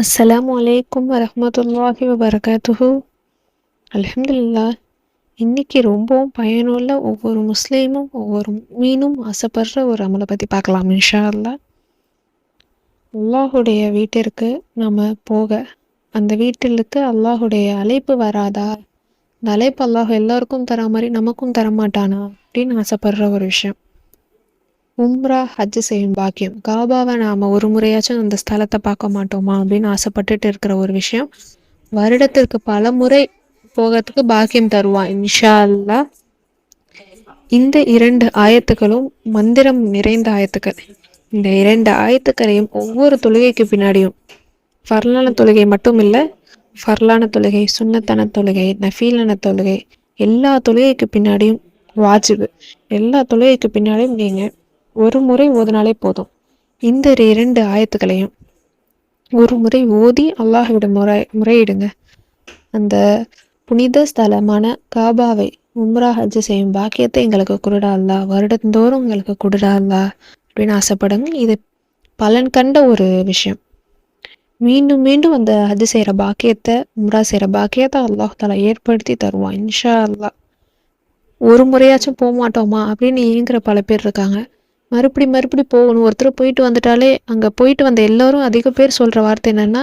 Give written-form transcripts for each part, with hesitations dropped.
அஸ்ஸலாமு அலைக்கும் வரஹ்மத்துல்லாஹி வபரகாத்துஹு. அல்ஹம்துலில்லாஹ். இன்னைக்கு ரொம்பவும் பயனுள்ள ஒவ்வொரு முஸ்லீமும் ஒவ்வொரு மீனும் ஆசைப்படுற ஒரு அமலை பற்றி பார்க்கலாம் இன்ஷா அல்லாஹ். அல்லாஹுடைய வீட்டிற்கு நம்ம போக அந்த வீட்டிற்கு அல்லாஹுடைய அழைப்பு வராதா? இந்த அழைப்பு அல்லாஹ் எல்லாருக்கும் தர மாதிரி நமக்கும் தரமாட்டானா அப்படின்னு ஆசைப்படுற ஒரு விஷயம். உம்ரா ஹஜ் செய்யும் பாக்கியம். காபாவை நாம ஒரு முறையாச்சும் அந்த ஸ்தலத்தை பார்க்க மாட்டோமா அப்படின்னு ஆசைப்பட்டுட்டு இருக்கிற ஒரு விஷயம். வருடத்திற்கு பல முறை போகிறதுக்கு பாக்கியம் தருவான் இன்ஷா அல்லாஹ். இந்த 2 ஆயத்துக்களும் மந்திரம் நிறைந்த ஆயத்துக்கள். இந்த 2 ஆயத்துக்களையும் ஒவ்வொரு தொழுகைக்கு பின்னாடியும் ஃபர்லான தொழுகை மட்டும் இல்லை, ஃபர்லான தொழுகை, சுன்னத்தான தொழுகை, நஃபீலான தொழுகை, எல்லா தொழுகைக்கு பின்னாடியும் வாஜிபு, எல்லா தொழுகைக்கு பின்னாடியும் நீங்கள் ஒரு முறை ஓதினாலே போதும். இந்த 2 ஆயத்துக்களையும் ஒரு முறை ஓதி அல்லாஹ்விடம் முறையிடுங்க. அந்த புனித ஸ்தலமான காபாவை உம்ரா ஹஜ் செய்யும் பாக்கியத்தை எங்களுக்கு கொடுடா அல்லா, வருடந்தோறும் எங்களுக்கு கொடுடா அல்லா அப்படின்னு ஆசைப்படுங்க. இது பலன் கண்ட ஒரு விஷயம். மீண்டும் மீண்டும் அந்த ஹஜ் செய்கிற பாக்கியத்தை, உம்ரா செய்கிற பாக்கியத்தை அல்லாஹ் தாலா ஏற்படுத்தி தருவான் இன்ஷா அல்லா. ஒரு முறையாச்சும் போக மாட்டோமா அப்படின்னு ஏங்குற பல பேர் இருக்காங்க. மறுபடி போகணும். ஒருத்தர் போயிட்டு வந்துட்டாலே அங்கே போயிட்டு வந்த எல்லோரும் அதிக பேர் சொல்கிற வார்த்தை என்னென்னா,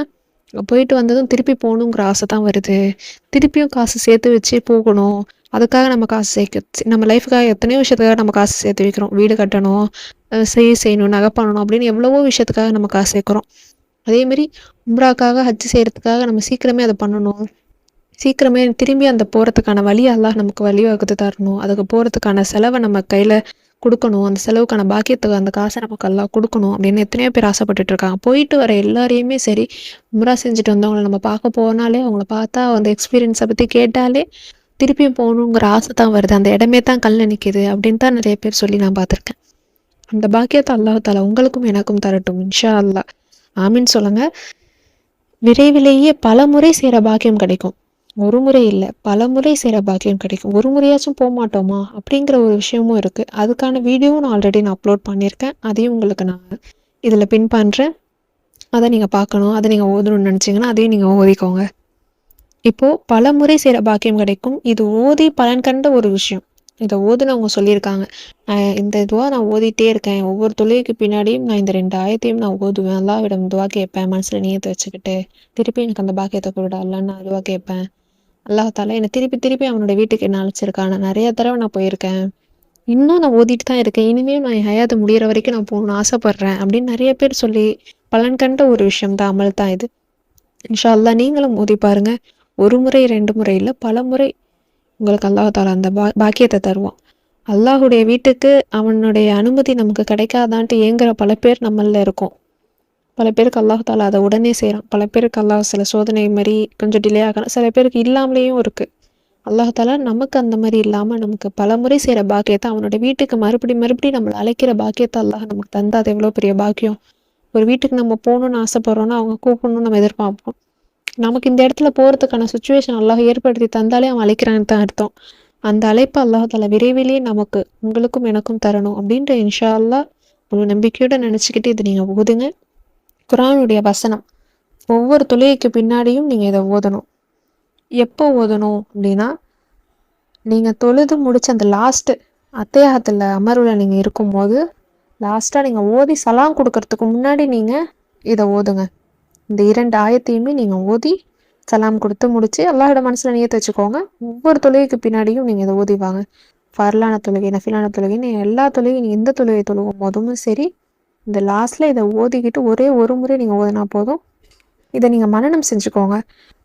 போயிட்டு வந்ததும் திருப்பி போகணுங்கிற ஆசை தான் வருது, திருப்பியும் காசு சேர்த்து வச்சு போகணும், அதுக்காக நம்ம காசு சேர்க்க, நம்ம லைஃபுக்காக எத்தனையோ விஷயத்துக்காக நம்ம காசு சேர்த்து வைக்கிறோம். வீடு கட்டணும், செய்யணும், நகை பண்ணணும் அப்படின்னு எவ்வளவோ விஷயத்துக்காக நம்ம காசு சேர்க்குறோம். அதேமாரி உம்ராக்காக ஹஜ் செய்கிறதுக்காக நம்ம சீக்கிரமே அதை பண்ணணும், சீக்கிரமே திரும்பி அந்த போகிறதுக்கான வழி அல்லாஹ் நமக்கு வழி வகுத்து தரணும், அதுக்கு போகிறதுக்கான செலவை நம்ம கையில் கொடுக்கணும், அந்த செலவுக்கான பாக்கியத்துக்கு அந்த காசை நமக்கு எல்லாம் கொடுக்கணும் அப்படின்னு எத்தனையோ பேர் ஆசைப்பட்டுட்டு இருக்காங்க. போயிட்டு வர எல்லாரையுமே சரி, உம்ரா செஞ்சுட்டு வந்தவங்களை நம்ம பார்க்க போனாலே, அவங்கள பார்த்தா அந்த எக்ஸ்பீரியன்ஸை பற்றி கேட்டாலே திருப்பியும் போகணுங்கிற ஆசை தான் வருது, அந்த இடமே தான் கல்ல நிற்கிது அப்படின்னு தான் நிறைய பேர் சொல்லி நான் பார்த்துருக்கேன். அந்த பாக்கியத்தை அல்லாஹ் தாலா உங்களுக்கும் எனக்கும் தரட்டும் இன்ஷா அல்லாஹ். ஆமீன் சொல்லுங்க. விரைவிலேயே பல முறை செய்கிற பாக்கியம் கிடைக்கும். ஒரு முறை இல்லை, பல முறை செய்கிற பாக்கியம் கிடைக்கும். ஒரு முறையாச்சும் போக மாட்டோமா அப்படிங்கிற ஒரு விஷயமும் இருக்குது. அதுக்கான வீடியோவும் நான் அப்லோட் பண்ணியிருக்கேன். அதையும் உங்களுக்கு நான் இதில் பின் பண்ணுறேன். அதை நீங்கள் பார்க்கணும், அதை நீங்கள் ஓதணும்னு நினச்சிங்கன்னா அதையும் நீங்கள் ஓதிக்கோங்க. இப்போது பல முறை செய்கிற பாக்கியம் கிடைக்கும். இது ஓதி பலன் கண்ட ஒரு விஷயம். இதை ஓதுனவங்க சொல்லியிருக்காங்க, இந்த இதுவாக நான் ஓதிட்டே இருக்கேன், ஒவ்வொரு தொழுகைக்கு பின்னாடியும் நான் இந்த 2 ஆயத்தையும் நான் ஓதுவேன், அல்லாஹ்விடம் துவா கேட்பேன், மனசில் நியத்தை வச்சுக்கிட்டு திருப்பி எனக்கு அந்த பாக்கியத்தை கொடுடா அல்லான்னு நான் துவா கேட்பேன். அல்லாஹ் தாலா என்னை திருப்பி அவனோட வீட்டுக்கு என்ன அழைச்சிருக்கான், நான் நிறைய தடவை நான் போயிருக்கேன், இன்னும் நான் ஓதிட்டு தான் இருக்கேன், இனிமேல் நான் என் ஹயாத்து முடிகிற வரைக்கும் நான் போகணும்னு ஆசைப்பட்றேன் அப்படின்னு நிறைய பேர் சொல்லி பலன் கண்ட ஒரு விஷயம் தான், அமல் தான் இது. இன்ஷா அல்லாஹ் நீங்களும் ஓதி பாருங்கள். ஒரு முறை 2 முறை இல்லை, பல முறை உங்களுக்கு அல்லாஹ் தாலா அந்த பாக்கியத்தை தருவான். அல்லாஹுடைய வீட்டுக்கு அவனுடைய அனுமதி நமக்கு கிடைக்காதான்ட்டு ஏங்குற பல பேர் நம்மளில் இருக்கோம். பல பேருக்கு அல்லாஹ் தாலா அதை உடனே செய்கிறான், பல பேருக்கு அல்லாஹ் சில சோதனை மாதிரி கொஞ்சம் டிலே ஆகலாம், சில பேருக்கு இல்லாமலேயும் இருக்குது. அல்லாஹ் தாலா நமக்கு அந்த மாதிரி இல்லாமல் நமக்கு பல முறை செய்கிற பாக்கியத்தை, அவனோட வீட்டுக்கு மறுபடி நம்மளை அழைக்கிற பாக்கியத்தை அல்லாஹ் நமக்கு தந்தா அது எவ்வளோ பெரிய பாக்கியம். ஒரு வீட்டுக்கு நம்ம போகணுன்னு ஆசைப்படுறோன்னா அவங்க கூப்பிடணும்னு நம்ம எதிர்பார்ப்போம். நமக்கு இந்த இடத்துல போகிறதுக்கான சுச்சுவேஷன் அல்லாஹ் ஏற்படுத்தி தந்தாலே அவன் அழைக்கிறான்னு தான் அர்த்தம். அந்த அழைப்பு அல்லாஹ் தாலா விரைவிலேயே நமக்கு உங்களுக்கும் எனக்கும் தரணும் அப்படின்ற இன்ஷா அல்லாஹ் ஒரு நம்பிக்கையோடு நினச்சிக்கிட்டு இதை நீங்கள் ஓதுங்க. குர்ஆனுடைய வசனம் ஒவ்வொரு தொழுகைக்கு பின்னாடியும் நீங்கள் இதை ஓதணும். எப்போ ஓதணும் அப்படின்னா, நீங்கள் தொழுது முடிச்ச அந்த லாஸ்ட்டு அத்தையாகத்தில் அமர்வில் நீங்கள் இருக்கும்போது லாஸ்ட்டாக நீங்கள் ஓதி சலாம் கொடுக்கறதுக்கு முன்னாடி நீங்கள் இதை ஓதுங்க. இந்த 2 ஆயத்தையுமே நீங்கள் ஓதி சலாம் கொடுத்து முடிச்சு அல்லாஹோட மனசில் நியத்தை வச்சுக்கோங்க. ஒவ்வொரு தொழுகைக்கு பின்னாடியும் நீங்கள் இதை ஓதிவாங்க. ஃபர்லான தொழுகை, நஃபிலான தொழுகை, நீங்கள் எல்லா தொழுகையும் நீங்கள் எந்த தொழுகை தொழுகும் போதும் சரி, இந்த லாஸ்ட்டில் இதை ஓதிக்கிட்டு ஒரே ஒரு முறை நீங்கள் ஓதினா போதும். இதை நீங்கள் மனனம் செஞ்சுக்கோங்க.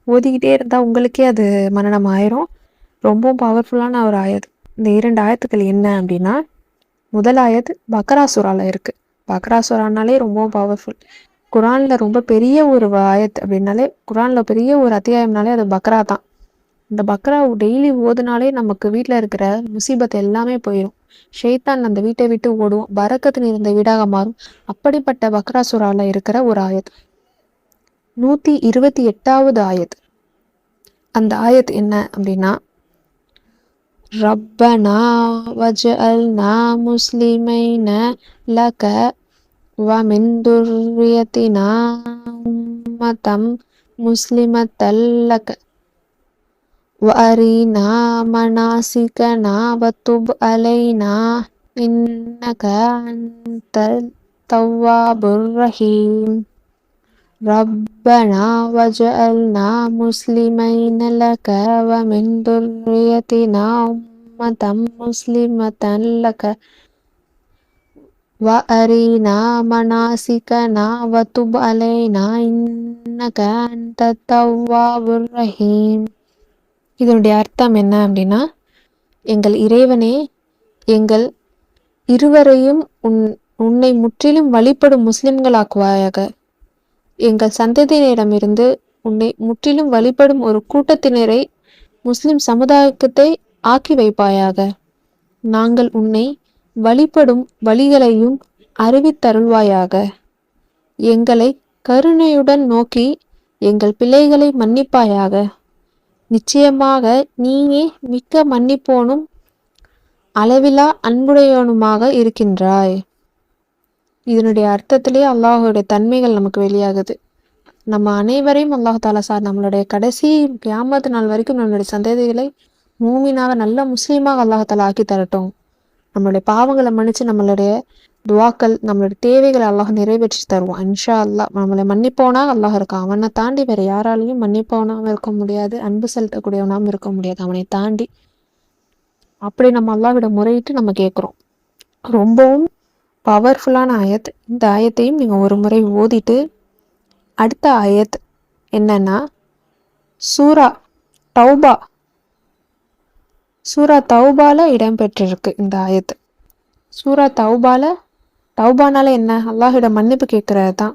ஓதிக்கிட்டே இருந்தால் உங்களுக்கே அது மனனம் ஆயிரும். ரொம்பவும் பவர்ஃபுல்லான ஒரு ஆயத்து. இந்த 2 ஆயத்துக்கள் என்ன அப்படின்னா, முதல் ஆயத்து பக்ரா சூராவில் இருக்குது. பக்ரா சூரானாலே ரொம்பவும் பவர்ஃபுல். குர்ஆனில் ரொம்ப பெரிய ஒரு ஆயத் அப்படின்னாலே, குர்ஆனில் பெரிய ஒரு அத்தியாயம்னாலே அது பக்ரா தான். இந்த பக்ரா டெய்லி ஓதுனாலே நமக்கு வீட்டில் இருக்கிற முசீபத் எல்லாமே போயிடும். ஷைத்தான் அந்த வீட்டை விட்டு ஓடுவோம், பரக்கத்து நிறைந்த வீடாக மாறும். அப்படிப்பட்ட பக்ரா சூராவில் இருக்கிற ஒரு ஆயத். 128வது ஆயத். அந்த ஆயத் என்ன அப்படின்னா, ரப்பனா வஜ்அல்னா முஸ்லிமைன லக வமின் துர்ரியத்தினா உம்மதம் முஸ்லிமத்தல் லக வஅரினா மனாசிகனா வதுப் அலைனா இன்னக அன்தல் தவ்வாபுர் ரஹீம். ரப்பனா வஜஅல்னா முஸ்லிமைன லக வமின் துர்ரியத்தினா உம்மதம் முஸ்லிமத்தன் லக வஅரினா மனாசிகனா வதுப் அலைனா இன்னக அன்தத் தவ்வாபுர் ரஹீம். இதனுடைய அர்த்தம் என்ன அப்படின்னா, எங்கள் இறைவனே, எங்கள் இருவரையும் உன்னை முற்றிலும் வழிபடும் முஸ்லிம்களாக்குவாயாக. எங்கள் சந்ததியினரிடமிருந்து உன்னை முற்றிலும் வழிபடும் ஒரு கூட்டத்தினரை, முஸ்லிம் சமுதாயத்தை ஆக்கி வைப்பாயாக. நாங்கள் உன்னை வழிபடும் வழிகளையும் அறிவித்தருள்வாயாக. எங்களை கருணையுடன் நோக்கி எங்கள் பிழைகளை மன்னிப்பாயாக. நிச்சயமாக நீயே மிக்க மன்னிப்போனும் அளவிலா அன்புடையவனுமாக இருக்கின்றாய். இதனுடைய அர்த்தத்திலே அல்லாஹுடைய தன்மைகள் நமக்கு வெளியாகுது. நம்ம அனைவரையும் அல்லாஹ் தாலா நம்மளுடைய கடைசி கியாமத் நாள் வரைக்கும் நம்மளுடைய சந்ததிகளை மூமினாக நல்ல முஸ்லீமாக அல்லாஹ் தாலா ஆக்கி தரட்டும். நம்மளுடைய பாவங்களை மன்னிச்சு நம்மளுடைய துவாக்கள், நம்மளுடைய தேவைகளை அல்லாஹ் நிறைவேற்றி தருவான் இன்ஷா அல்லாஹ். நம்மளை மன்னிப்பவனாக அல்லாஹ் இருக்கான். அவனை தாண்டி வேற யாராலையும் மன்னிப்பவனாகவும் இருக்க முடியாது, அன்பு செலுத்தக்கூடியவனாகவும் இருக்க முடியாது அவனை தாண்டி. அப்படி நம்ம அல்லாஹ்விட முறையிட்டு நம்ம கேட்குறோம். ரொம்பவும் பவர்ஃபுல்லான ஆயத். இந்த ஆயத்தையும் நீங்கள் ஒரு முறை ஓதிட்டு, அடுத்த ஆயத் என்னன்னா சூரா தௌபா. சூரா தௌபால இடம்பெற்றிருக்கு இந்த ஆயத்து. சூரா தௌபானால என்ன? அல்லாஹ்விட மன்னிப்பு கேட்கறது தான்.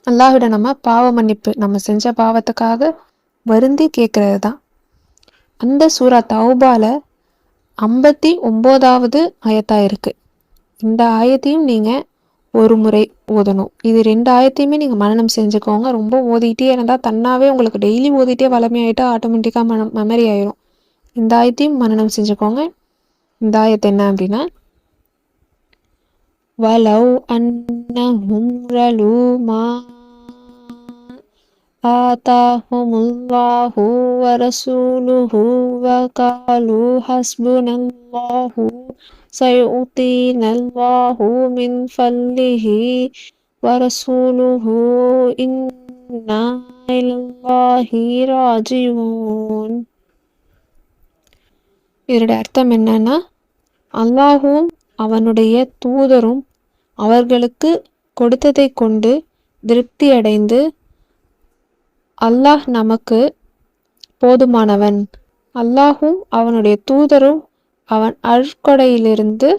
அல்லாஹ்விட நம்ம பாவ மன்னிப்பு, நம்ம செஞ்ச பாவத்துக்காக வருந்தி கேட்கறது தான். அந்த சூரா தௌபால 59வது ஆயத்தா இருக்கு. இந்த ஆயத்தையும் நீங்க ஒரு முறை ஓதணும். இது 2 ஆயத்தையுமே நீங்க மனனம் செஞ்சுக்கோங்க. ரொம்ப ஓதிட்டே இருந்தா தன்னாவே உங்களுக்கு டெய்லி ஓதிட்டே வளமையாயிட்டா ஆட்டோமேட்டிக்கா மெமரி ஆயிரும். இந்த ஆயத்தையும் மனனம் செஞ்சுக்கோங்க. இந்த ஆயத்து என்ன அப்படின்னா, வலவ் அன்னஹும் ரலூ மா ஆதாஹுமுல்லாஹு வரசூலுஹு வகாலு ஹஸ்புனல்லாஹு சயுதீனல்லாஹு மின் ஃபல்லிஹி வரசூலுஹு இன்னா இலல்லாஹி ராஜிஊன். இதனுடைய அர்த்தம் என்னன்னா, அல்லாஹும் அவனுடைய தூதரும் அவர்களுக்கு கொடுத்ததை கொண்டு திருப்தி அடைந்து, அல்லாஹ் நமக்கு போதுமானவன், அல்லாஹும் அவனுடைய தூதரும் அவன் அருட்கொடையிலிருந்து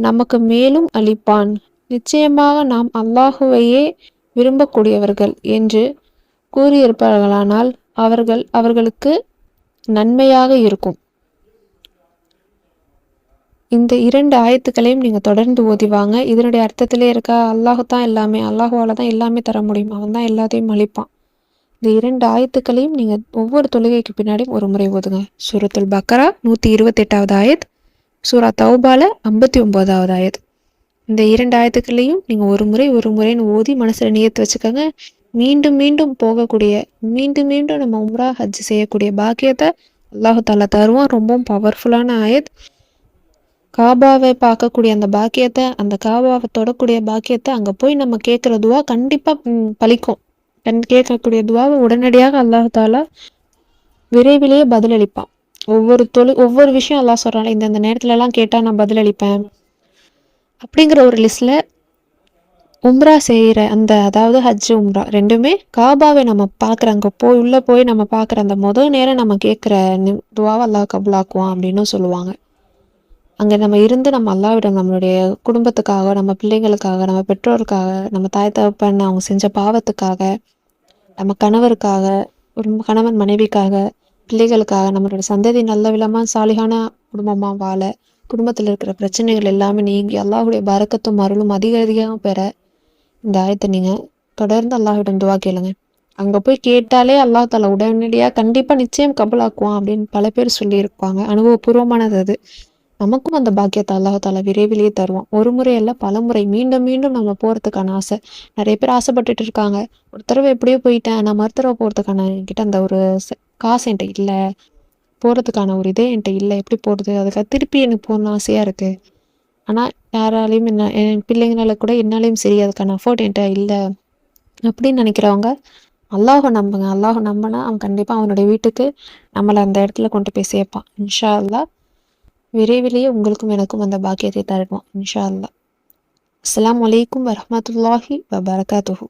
நமக்கு மேலும் அளிப்பான், நிச்சயமாக நாம் அல்லாஹுவையே விரும்பக்கூடியவர்கள் என்று கூறியிருப்பார்களானால் அவர்களுக்கு நன்மையாக இருக்கும். இந்த 2 ஆயத்துக்களையும் நீங்கள் தொடர்ந்து ஓதிவாங்க. இதனுடைய அர்த்தத்திலே இருக்கா, அல்லாஹு தான் எல்லாமே, அல்லாஹுவால தான் எல்லாமே தர முடியும், அவன் தான் எல்லாத்தையும் அளிப்பான். இந்த 2 ஆயத்துக்களையும் நீங்கள் ஒவ்வொரு தொழுகைக்கு பின்னாடியும் ஒரு முறை ஓதுங்க. சூரத்துல் பக்கரா 128வது ஆயத், சூரா தௌபால 59வது ஆயத். இந்த 2 ஆயத்துக்களையும் நீங்கள் ஒரு முறைன்னு ஓதி மனசில் நியத்து வச்சுக்கோங்க. மீண்டும் மீண்டும் போகக்கூடிய, மீண்டும் மீண்டும் நம்ம உம்ரா ஹஜ் செய்யக்கூடிய பாக்கியத்தை அல்லாஹு தாலா தருவான். ரொம்பவும் பவர்ஃபுல்லான ஆயத். காபாவை பார்க்கக்கூடிய அந்த பாக்கியத்தை, அந்த காபாவை தொடக்கூடிய பாக்கியத்தை, அங்கே போய் நம்ம கேட்குற துவா கண்டிப்பாக பலிக்கும். கேட்கக்கூடிய துவாவை உடனடியாக அல்லாஹ் தாலா விரைவிலேயே பதிலளிப்பான். ஒவ்வொரு விஷயம் அல்லாஹ் சொல்கிறான், இந்த நேரத்துலலாம் கேட்டால் நான் பதிலளிப்பேன் அப்படிங்கிற ஒரு லிஸ்ட்டில் உம்ரா செய்கிற அதாவது ஹஜ் உம்ரா ரெண்டுமே காபாவை நம்ம பார்க்குற, அங்கே உள்ளே போய் நம்ம பார்க்குற அந்த நேரம் நம்ம கேட்குற துவாவை அல்லாஹ் கபுலாக்குவான் அப்படின்னு சொல்லுவாங்க. அங்கே நம்ம இருந்து நம்ம அல்லாஹ்விடம் நம்மளுடைய குடும்பத்துக்காக, நம்ம பிள்ளைங்களுக்காக, நம்ம பெற்றோருக்காக, நம்ம தாய் தகப்பன் அவங்க செஞ்ச பாவத்துக்காக, நம்ம கணவருக்காக, ஒரு கணவன் மனைவிக்காக, பிள்ளைகளுக்காக, நம்மளுடைய சந்ததி நல்ல விதமாக சாலிகான குடும்பமாக வாழ, குடும்பத்தில் இருக்கிற பிரச்சனைகள் எல்லாமே நீங்கி அல்லாஹுடைய பரக்கத்தும் அருளும் அதிகம் பெற இந்த ஆயத்தை நீங்கள் தொடர்ந்து அல்லாஹ்விடம் துவா கேளுங்க. அங்கே போய் கேட்டாலே அல்லாஹ் தாலா உடனடியாக கண்டிப்பாக நிச்சயம் கபுலாக்குவான் அப்படின்னு பல பேர் சொல்லியிருப்பாங்க. அனுபவபூர்வமானது அது. நமக்கும் அந்த பாக்கியத்தை அல்லாஹால விரைவிலேயே தருவான். ஒரு முறை அல்ல, பலமுறை மீண்டும் மீண்டும் நம்ம போறதுக்கான ஆசை. நிறைய பேர் ஆசைப்பட்டுட்டு இருக்காங்க. ஒரு தடவை எப்படியோ போயிட்டேன், நான் மறு தடவை போறதுக்கான என்கிட்ட அந்த ஒரு காசு என்கிட்ட இல்ல. போறதுக்கான ஒரு இதே என்கிட்ட இல்ல. எப்படி போறது? அதுக்காக திருப்பி எனக்கு போகணும்னு ஆசையா இருக்கு. ஆனா யாராலையும் என் பிள்ளைங்களால கூட என்னாலயும் சரி அதுக்கான அஃபோர்ட் என்கிட்ட இல்ல. அப்படின்னு நினைக்கிறவங்க அல்லாஹ நம்புங்க. அல்லாஹ நம்பினா அவன் கண்டிப்பா அவனுடைய வீட்டுக்கு நம்மள அந்த இடத்துல கொண்டு போய் சேர்ப்பான். இன்ஷா அல்லாஹ். விரைவிலேயே உங்களுக்கும் எனக்கும் அந்த பாக்கியத்தை தருவான். இன்ஷா அல்லாஹ். அஸ்ஸலாமு அலைக்கும் வரஹ்மத்துல்லாஹி வபரகாத்துஹு.